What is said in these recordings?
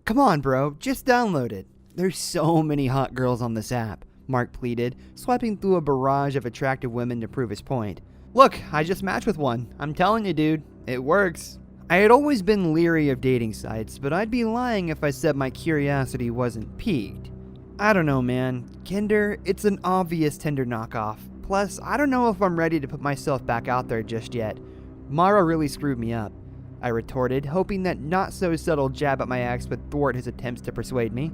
Come on, bro, just download it. There's so many hot girls on this app, Mark pleaded, swiping through a barrage of attractive women to prove his point. Look, I just matched with one. I'm telling you, dude, it works. I had always been leery of dating sites, but I'd be lying if I said my curiosity wasn't piqued. I don't know, man. Kinder, it's an obvious Tinder knockoff. Plus, I don't know if I'm ready to put myself back out there just yet. Mara really screwed me up, I retorted, hoping that not-so-subtle jab at my ex would thwart his attempts to persuade me.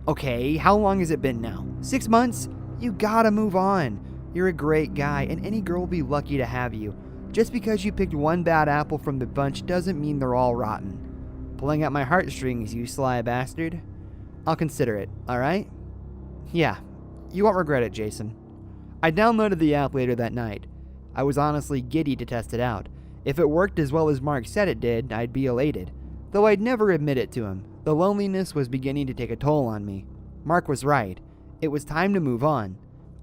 Okay, how long has it been now? 6 months? You gotta move on. You're a great guy, and any girl will be lucky to have you. Just because you picked one bad apple from the bunch doesn't mean they're all rotten. Pulling at my heartstrings, you sly bastard. I'll consider it, alright? Yeah, you won't regret it, Jason. I downloaded the app later that night. I was honestly giddy to test it out. If it worked as well as Mark said it did, I'd be elated. Though I'd never admit it to him, the loneliness was beginning to take a toll on me. Mark was right. It was time to move on.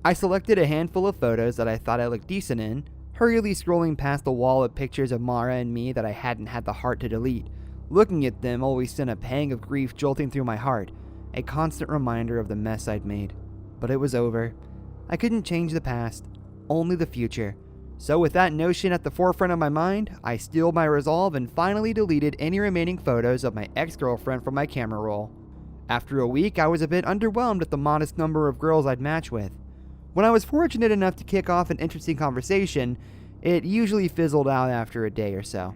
I selected a handful of photos that I thought I looked decent in, hurriedly scrolling past the wall of pictures of Mara and me that I hadn't had the heart to delete. Looking at them always sent a pang of grief jolting through my heart, a constant reminder of the mess I'd made. But it was over. I couldn't change the past, only the future. So with that notion at the forefront of my mind, I steeled my resolve and finally deleted any remaining photos of my ex-girlfriend from my camera roll. After a week, I was a bit underwhelmed at the modest number of girls I'd match with. When I was fortunate enough to kick off an interesting conversation, it usually fizzled out after a day or so.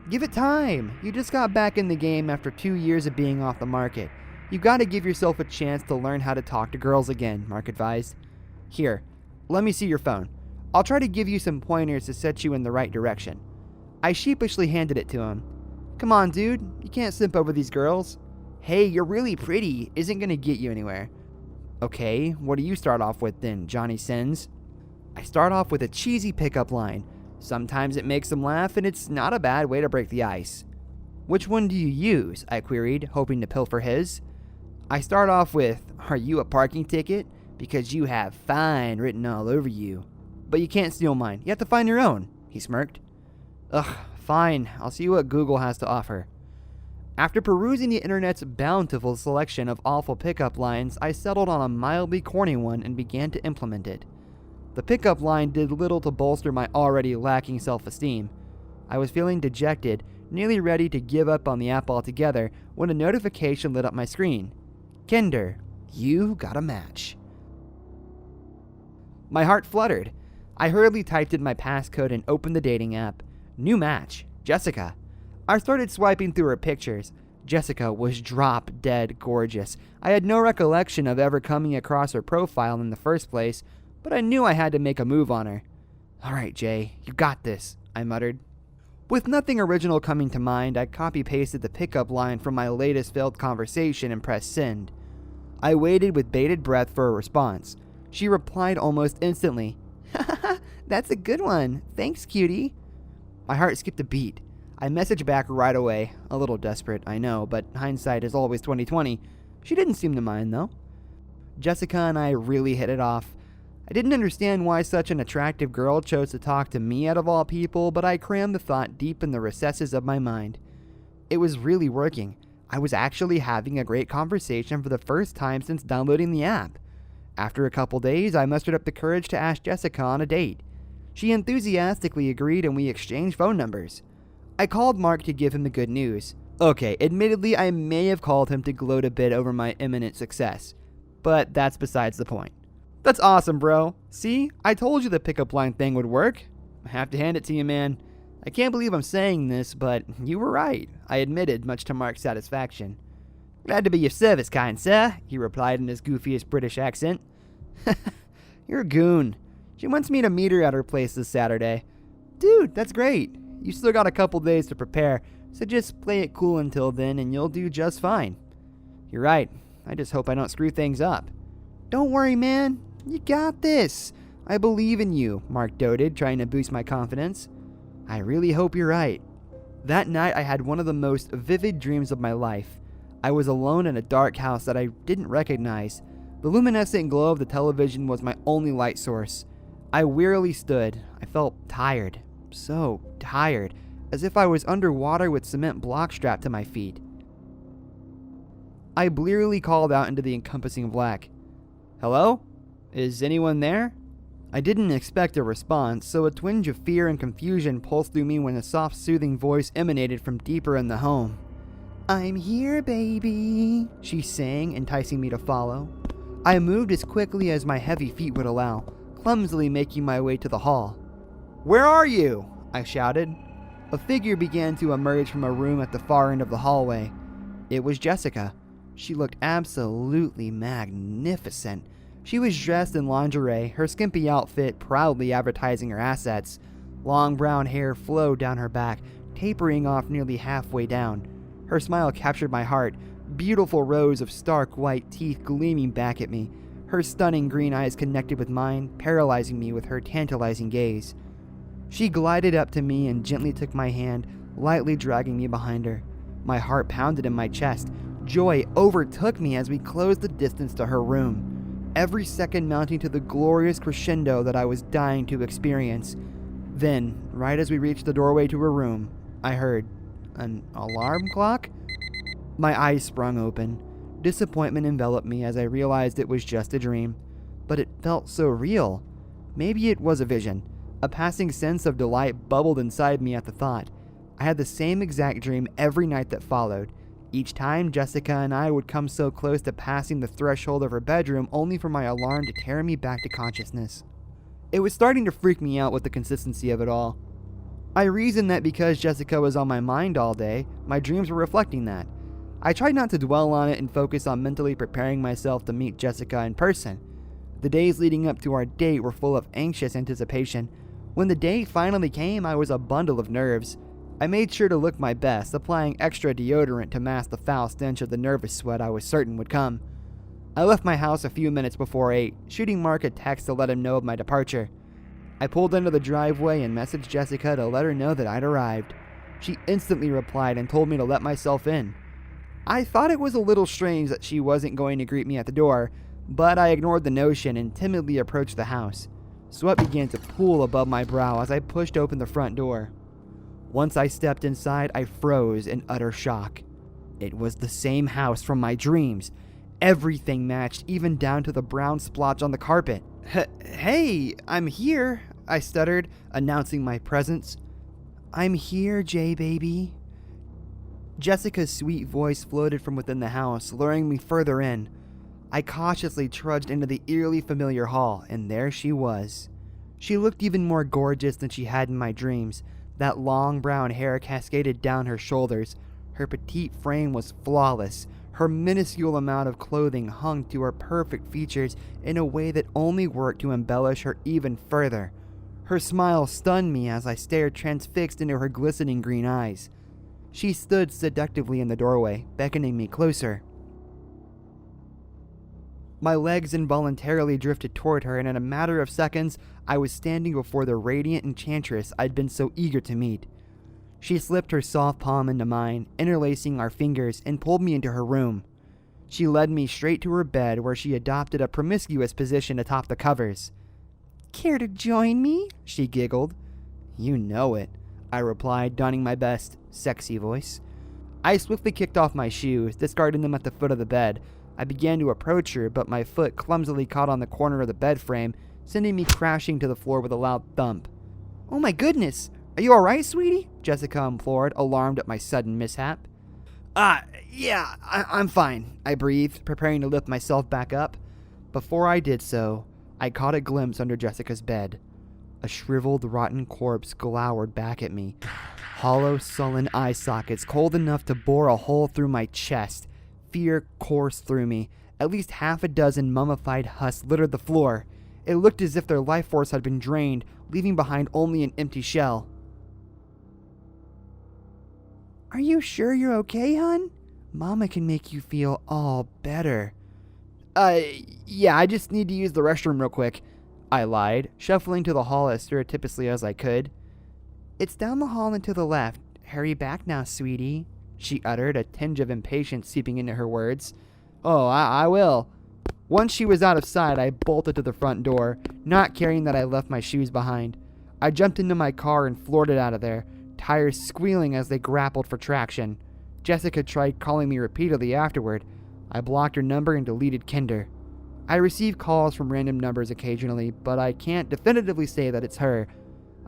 Give it time. You just got back in the game after 2 years of being off the market. You gotta give yourself a chance to learn how to talk to girls again, Mark advised. Here, let me see your phone. I'll try to give you some pointers to set you in the right direction. I sheepishly handed it to him. Come on, dude. You can't simp over these girls. Hey, you're really pretty isn't gonna get you anywhere. Okay, what do you start off with then, Johnny Sins? I start off with a cheesy pickup line. Sometimes it makes them laugh, and it's not a bad way to break the ice. Which one do you use? I queried, hoping to pilfer his. I start off with, are you a parking ticket? Because you have fine written all over you. But you can't steal mine. You have to find your own, he smirked. Ugh, fine. I'll see what Google has to offer. After perusing the internet's bountiful selection of awful pickup lines, I settled on a mildly corny one and began to implement it. The pickup line did little to bolster my already lacking self-esteem. I was feeling dejected, nearly ready to give up on the app altogether, when a notification lit up my screen. Kinder, you got a match. My heart fluttered. I hurriedly typed in my passcode and opened the dating app. New match, Jessica. I started swiping through her pictures. Jessica was drop-dead gorgeous. I had no recollection of ever coming across her profile in the first place, but I knew I had to make a move on her. All right, Jay, you got this, I muttered. With nothing original coming to mind, I copy-pasted the pickup line from my latest failed conversation and pressed send. I waited with bated breath for a response. She replied almost instantly. Haha, that's a good one. Thanks, cutie. My heart skipped a beat. I messaged back right away. A little desperate, I know, but hindsight is always 20/20. She didn't seem to mind, though. Jessica and I really hit it off. I didn't understand why such an attractive girl chose to talk to me out of all people, but I crammed the thought deep in the recesses of my mind. It was really working. I was actually having a great conversation for the first time since downloading the app. After a couple days, I mustered up the courage to ask Jessica on a date. She enthusiastically agreed and we exchanged phone numbers. I called Mark to give him the good news. Okay, admittedly, I may have called him to gloat a bit over my imminent success, but that's besides the point. That's awesome, bro. See, I told you the pickup line thing would work. I have to hand it to you, man. I can't believe I'm saying this, but you were right, I admitted, much to Mark's satisfaction. Glad to be of service, kind sir, he replied in his goofiest British accent. You're a goon. She wants me to meet her at her place this Saturday. Dude, that's great. You still got a couple days to prepare, so just play it cool until then and you'll do just fine. You're right. I just hope I don't screw things up. Don't worry, man. You got this. I believe in you, Mark doted, trying to boost my confidence. I really hope you're right. That night, I had one of the most vivid dreams of my life. I was alone in a dark house that I didn't recognize. The luminescent glow of the television was my only light source. I wearily stood. I felt tired. So tired. As if I was underwater with cement blocks strapped to my feet. I blearily called out into the encompassing black. "Hello? Is anyone there?" I didn't expect a response, so a twinge of fear and confusion pulsed through me when a soft, soothing voice emanated from deeper in the home. "I'm here, baby," she sang, enticing me to follow. I moved as quickly as my heavy feet would allow, clumsily making my way to the hall. "Where are you?" I shouted. A figure began to emerge from a room at the far end of the hallway. It was Jessica. She looked absolutely magnificent. She was dressed in lingerie, her skimpy outfit proudly advertising her assets. Long brown hair flowed down her back, tapering off nearly halfway down. Her smile captured my heart, beautiful rows of stark white teeth gleaming back at me. Her stunning green eyes connected with mine, paralyzing me with her tantalizing gaze. She glided up to me and gently took my hand, lightly dragging me behind her. My heart pounded in my chest. Joy overtook me as we closed the distance to her room, every second mounting to the glorious crescendo that I was dying to experience. Then, right as we reached the doorway to her room, I heard an alarm clock? My eyes sprung open. Disappointment enveloped me as I realized it was just a dream, but it felt so real. Maybe it was a vision. A passing sense of delight bubbled inside me at the thought. I had the same exact dream every night that followed. Each time, Jessica and I would come so close to passing the threshold of her bedroom only for my alarm to tear me back to consciousness. It was starting to freak me out with the consistency of it all. I reasoned that because Jessica was on my mind all day, my dreams were reflecting that. I tried not to dwell on it and focus on mentally preparing myself to meet Jessica in person. The days leading up to our date were full of anxious anticipation. When the day finally came, I was a bundle of nerves. I made sure to look my best, applying extra deodorant to mask the foul stench of the nervous sweat I was certain would come. I left my house a few minutes before 8, shooting Mark a text to let him know of my departure. I pulled into the driveway and messaged Jessica to let her know that I'd arrived. She instantly replied and told me to let myself in. I thought it was a little strange that she wasn't going to greet me at the door, but I ignored the notion and timidly approached the house. Sweat began to pool above my brow as I pushed open the front door. Once I stepped inside, I froze in utter shock. It was the same house from my dreams. Everything matched, even down to the brown splotch on the carpet. "Hey, I'm here," I stuttered, announcing my presence. "I'm here, J-baby." Jessica's sweet voice floated from within the house, luring me further in. I cautiously trudged into the eerily familiar hall, and there she was. She looked even more gorgeous than she had in my dreams. That long brown hair cascaded down her shoulders. Her petite frame was flawless. Her minuscule amount of clothing hung to her perfect features in a way that only worked to embellish her even further. Her smile stunned me as I stared transfixed into her glistening green eyes. She stood seductively in the doorway, beckoning me closer. My legs involuntarily drifted toward her, and in a matter of seconds, I was standing before the radiant enchantress I'd been so eager to meet. She slipped her soft palm into mine, interlacing our fingers, and pulled me into her room. She led me straight to her bed, where she adopted a promiscuous position atop the covers. "Care to join me?" she giggled. "You know it," I replied, donning my best, sexy voice. I swiftly kicked off my shoes, discarding them at the foot of the bed. I began to approach her, but my foot clumsily caught on the corner of the bed frame, sending me crashing to the floor with a loud thump. "Oh my goodness! Are you alright, sweetie?" Jessica implored, alarmed at my sudden mishap. Yeah, I'm fine," I breathed, preparing to lift myself back up. Before I did so, I caught a glimpse under Jessica's bed. A shriveled, rotten corpse glowered back at me. Hollow, sullen eye sockets cold enough to bore a hole through my chest. Fear coursed through me. At least half a dozen mummified husks littered the floor. It looked as if their life force had been drained, leaving behind only an empty shell. "Are you sure you're okay, hun? Mama can make you feel all better." Yeah, I just need to use the restroom real quick," I lied, shuffling to the hall as surreptitiously as I could. "It's down the hall and to the left. Hurry back now, sweetie," she uttered, a tinge of impatience seeping into her words. "Oh, I will." Once she was out of sight, I bolted to the front door, not caring that I left my shoes behind. I jumped into my car and floored it out of there, tires squealing as they grappled for traction. Jessica tried calling me repeatedly afterward, I blocked her number and deleted Kinder. I receive calls from random numbers occasionally, but I can't definitively say that it's her.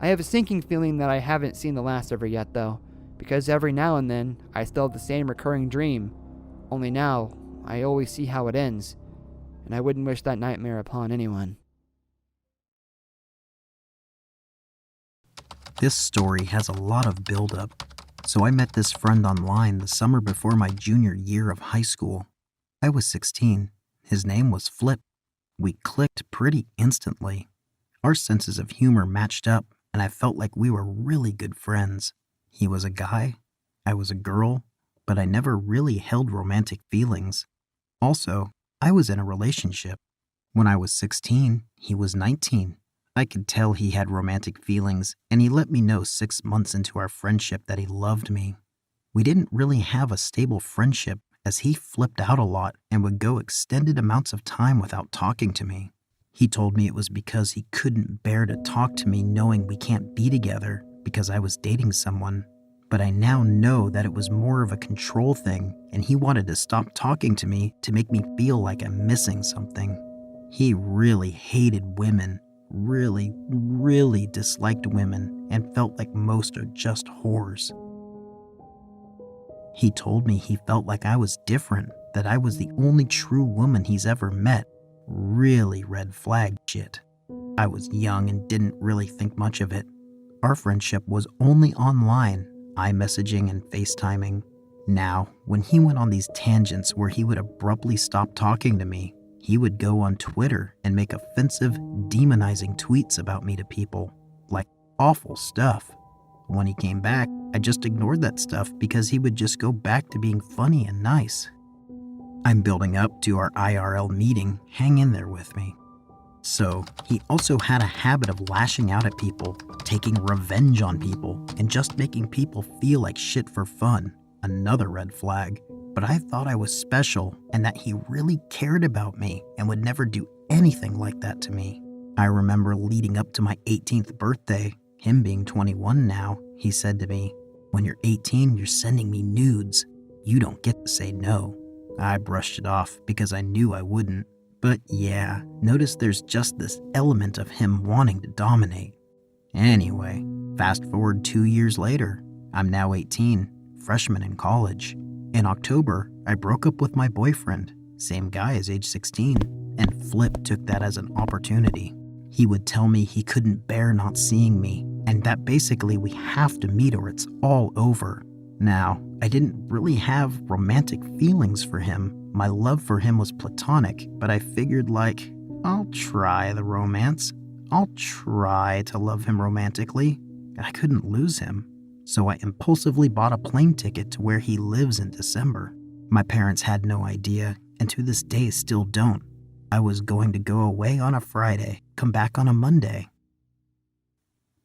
I have a sinking feeling that I haven't seen the last of her yet, though, because every now and then I still have the same recurring dream. Only now, I always see how it ends, and I wouldn't wish that nightmare upon anyone. This story has a lot of build-up. So I met this friend online the summer before my junior year of high school. I was 16. His name was Flip. We clicked pretty instantly. Our senses of humor matched up, and I felt like we were really good friends. He was a guy, I was a girl, but I never really held romantic feelings. Also, I was in a relationship. When I was 16, he was 19. I could tell he had romantic feelings, and he let me know 6 months into our friendship that he loved me. We didn't really have a stable friendship, as he flipped out a lot and would go extended amounts of time without talking to me. He told me it was because he couldn't bear to talk to me knowing we can't be together because I was dating someone. But I now know that it was more of a control thing, and he wanted to stop talking to me to make me feel like I'm missing something. He really hated women. Really disliked women and felt like most are just whores. He told me he felt like I was different, that I was the only true woman he's ever met. Really red flag shit. I was young and didn't really think much of it. Our friendship was only online, iMessaging and FaceTiming. Now, when he went on these tangents where he would abruptly stop talking to me, he would go on Twitter and make offensive, demonizing tweets about me to people, like awful stuff. When he came back, I just ignored that stuff because he would just go back to being funny and nice. I'm building up to our IRL meeting, hang in there with me. So, he also had a habit of lashing out at people, taking revenge on people, and just making people feel like shit for fun. Another red flag. But I thought I was special and that he really cared about me and would never do anything like that to me. I remember leading up to my 18th birthday, him being 21 now, he said to me, "When you're 18, you're sending me nudes. You don't get to say no." I brushed it off because I knew I wouldn't. But yeah, notice there's just this element of him wanting to dominate. Anyway, fast forward 2 years later, I'm now 18, freshman in college. In October, I broke up with my boyfriend, same guy as age 16, and Flip took that as an opportunity. He would tell me he couldn't bear not seeing me, and that basically we have to meet or it's all over. Now, I didn't really have romantic feelings for him. My love for him was platonic, but I figured I'll try the romance. I'll try to love him romantically, and I couldn't lose him. So I impulsively bought a plane ticket to where he lives in December. My parents had no idea, and to this day still don't. I was going to go away on a Friday, come back on a Monday.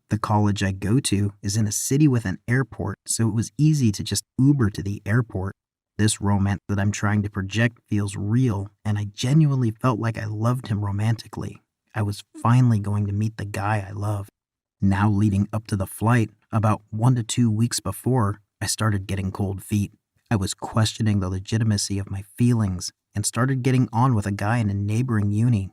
The college I go to is in a city with an airport, so it was easy to just Uber to the airport. This romance that I'm trying to project feels real, and I genuinely felt like I loved him romantically. I was finally going to meet the guy I love. Now leading up to the flight, about 1 to 2 weeks before, I started getting cold feet. I was questioning the legitimacy of my feelings and started getting on with a guy in a neighboring uni.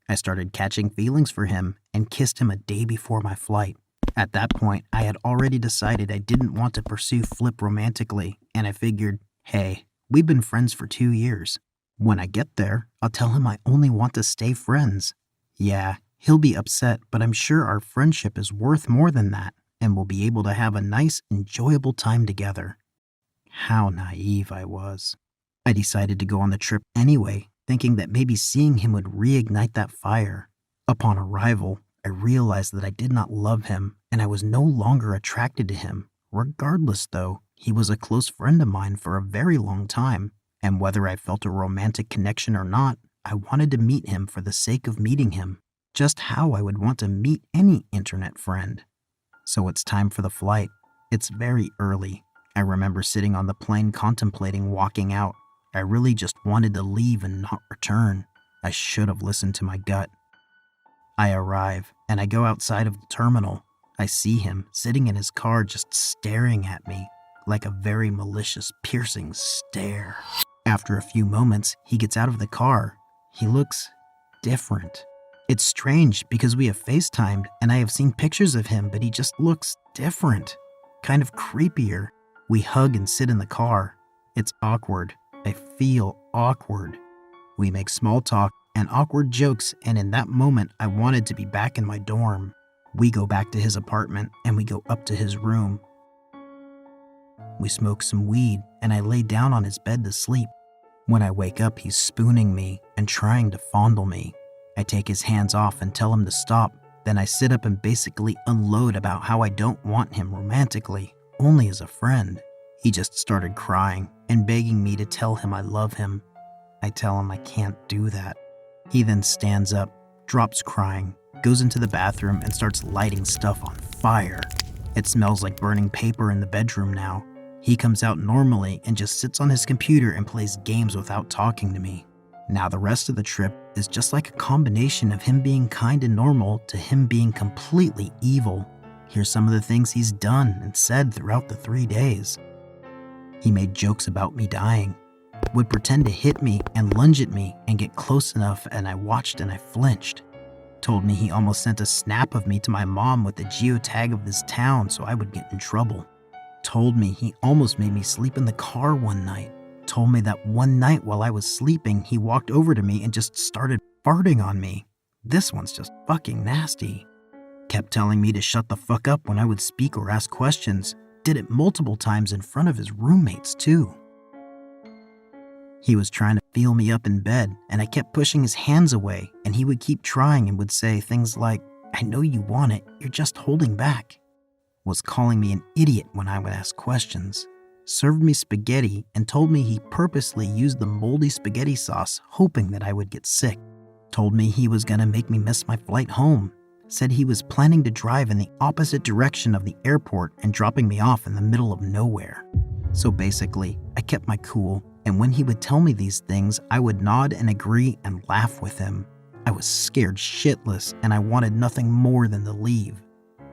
I started catching feelings for him and kissed him a day before my flight. At that point, I had already decided I didn't want to pursue Flip romantically, and I figured, hey, we've been friends for 2 years. When I get there, I'll tell him I only want to stay friends. Yeah, he'll be upset, but I'm sure our friendship is worth more than that, and we'll be able to have a nice, enjoyable time together. How naive I was. I decided to go on the trip anyway, thinking that maybe seeing him would reignite that fire. Upon arrival, I realized that I did not love him, and I was no longer attracted to him. Regardless, though, he was a close friend of mine for a very long time, and whether I felt a romantic connection or not, I wanted to meet him for the sake of meeting him, just how I would want to meet any internet friend. So it's time for the flight. It's very early. I remember sitting on the plane contemplating walking out. I really just wanted to leave and not return. I should have listened to my gut. I arrive, and I go outside of the terminal. I see him sitting in his car just staring at me, like a very malicious, piercing stare. After a few moments, he gets out of the car. He looks different. It's strange because we have FaceTimed and I have seen pictures of him, but he just looks different, kind of creepier. We hug and sit in the car. It's awkward. I feel awkward. We make small talk and awkward jokes, and in that moment, I wanted to be back in my dorm. We go back to his apartment and we go up to his room. We smoke some weed and I lay down on his bed to sleep. When I wake up, he's spooning me and trying to fondle me. I take his hands off and tell him to stop. Then I sit up and basically unload about how I don't want him romantically, only as a friend. He just started crying and begging me to tell him I love him. I tell him I can't do that. He then stands up, drops crying, goes into the bathroom and starts lighting stuff on fire. It smells like burning paper in the bedroom now. He comes out normally and just sits on his computer and plays games without talking to me. Now the rest of the trip is just like a combination of him being kind and normal to him being completely evil. Here's some of the things he's done and said throughout the 3 days. He made jokes about me dying, would pretend to hit me and lunge at me and get close enough, and I watched and I flinched. Told me he almost sent a snap of me to my mom with the geotag of this town so I would get in trouble. Told me he almost made me sleep in the car one night. Told me that one night while I was sleeping, he walked over to me and just started farting on me. This one's just fucking nasty. Kept telling me to shut the fuck up when I would speak or ask questions. Did it multiple times in front of his roommates too. He was trying to feel me up in bed, and I kept pushing his hands away, and he would keep trying and would say things like, "I know you want it, you're just holding back." Was calling me an idiot when I would ask questions. Served me spaghetti and told me he purposely used the moldy spaghetti sauce, hoping that I would get sick. Told me he was gonna make me miss my flight home. Said he was planning to drive in the opposite direction of the airport and dropping me off in the middle of nowhere. So basically, I kept my cool, and when he would tell me these things, I would nod and agree and laugh with him. I was scared shitless, and I wanted nothing more than to leave.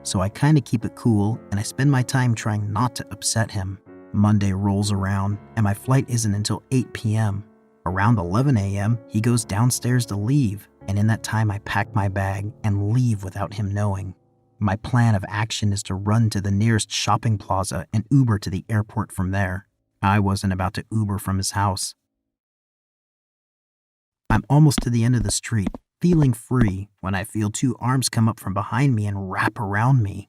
So I kinda keep it cool, and I spend my time trying not to upset him. Monday rolls around, and my flight isn't until 8 p.m. Around 11 a.m., he goes downstairs to leave, and in that time I pack my bag and leave without him knowing. My plan of action is to run to the nearest shopping plaza and Uber to the airport from there. I wasn't about to Uber from his house. I'm almost to the end of the street, feeling free, when I feel 2 arms come up from behind me and wrap around me.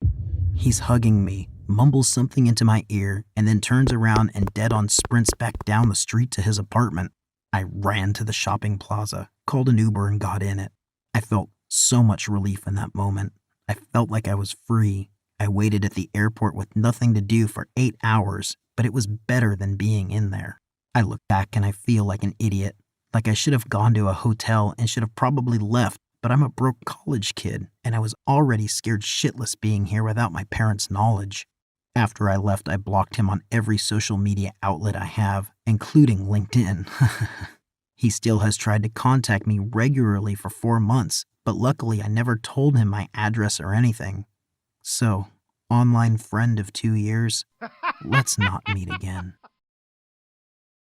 He's hugging me, mumbles something into my ear, and then turns around and dead-on sprints back down the street to his apartment. I ran to the shopping plaza, called an Uber, and got in it. I felt so much relief in that moment. I felt like I was free. I waited at the airport with nothing to do for 8 hours, but it was better than being in there. I look back and I feel like an idiot. Like I should have gone to a hotel and should have probably left, but I'm a broke college kid, and I was already scared shitless being here without my parents' knowledge. After I left, I blocked him on every social media outlet I have, including LinkedIn. He still has tried to contact me regularly for 4 months, but luckily I never told him my address or anything. So, online friend of 2 years, let's not meet again.